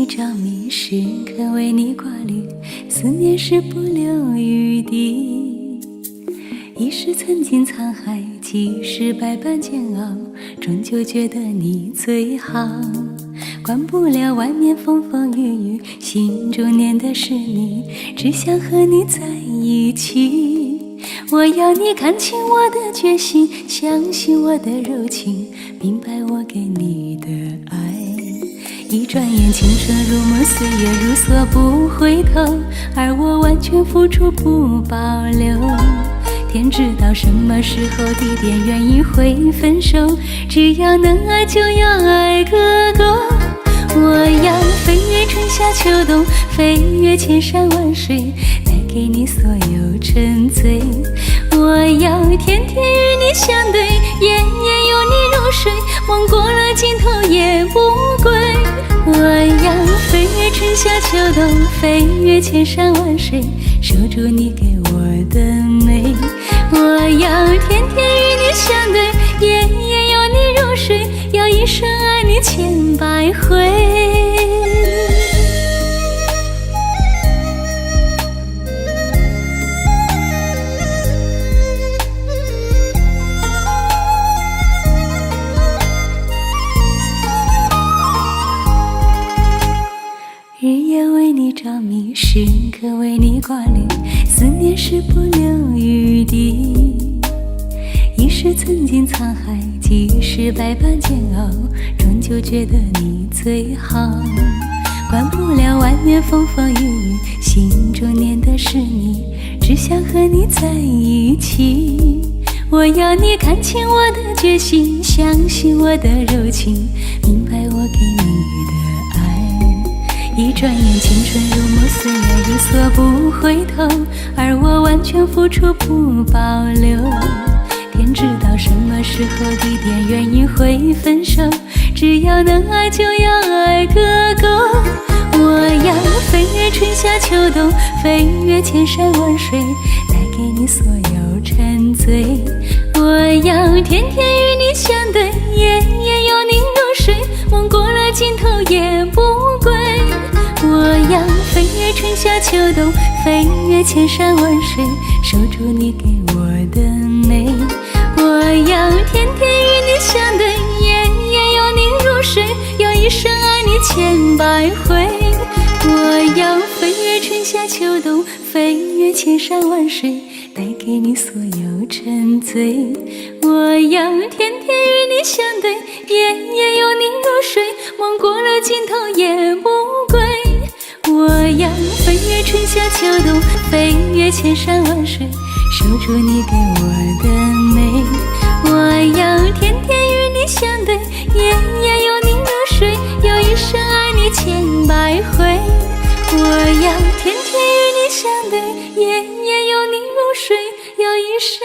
你着迷，时刻为你挂虑，思念是不留余地。一时曾经沧海，几世百般煎熬，终究觉得你最好。管不了外面风风雨雨，心中念的是你，只想和你在一起。我要你看清我的决心，相信我的柔情，明白我给你的爱。一转眼青春如梦，岁月如梭不回头，而我完全付出不保留。天知道什么时候地点原因会分手，只要能爱就要爱个够。我要飞越春夏秋冬，飞越千山万水，带给你所有沉醉。我要天天与你相对，夜夜有你入睡，梦过了尽头也不归。我要飞越春夏秋冬，飞越千山万水，守住你给我的美。我要天天与你相对，夜夜有你入睡，要一生爱你千百回。日夜为你着迷，时刻为你挂虑，思念是不留余地。一时曾经沧海，几世百般煎熬，终究觉得你最好。管不了外面风风雨雨，心中念的是你，只想和你在一起。我要你看清我的决心，相信我的柔情，明白我给你的爱。一转眼青春如梦，岁月如梭不回头，而我完全付出不保留。天知道什么时候地点原因会分手，只要能爱就要爱个够。我要飞越春夏秋冬，飞越千山万水，带给你所有沉醉。我要天天与你相对，夜夜有你入睡，梦过了尽头也不归。我要飞越春夏秋冬，飞越千山万水，守住你给我的美。我要天天与你相对，夜夜有你入睡，要一生爱你千百回。我要飞越春夏秋冬，飞越千山万水，带给你所有沉醉。我要天天与你相对，夜夜有你入睡，梦过了尽头也不归。我要飞越春夏秋冬，飞越千山万水，守住你给我的美。我要天天与你相对，夜夜有你入睡，要一生爱你千百回。我要天天与你相对，夜夜有你入睡，要一生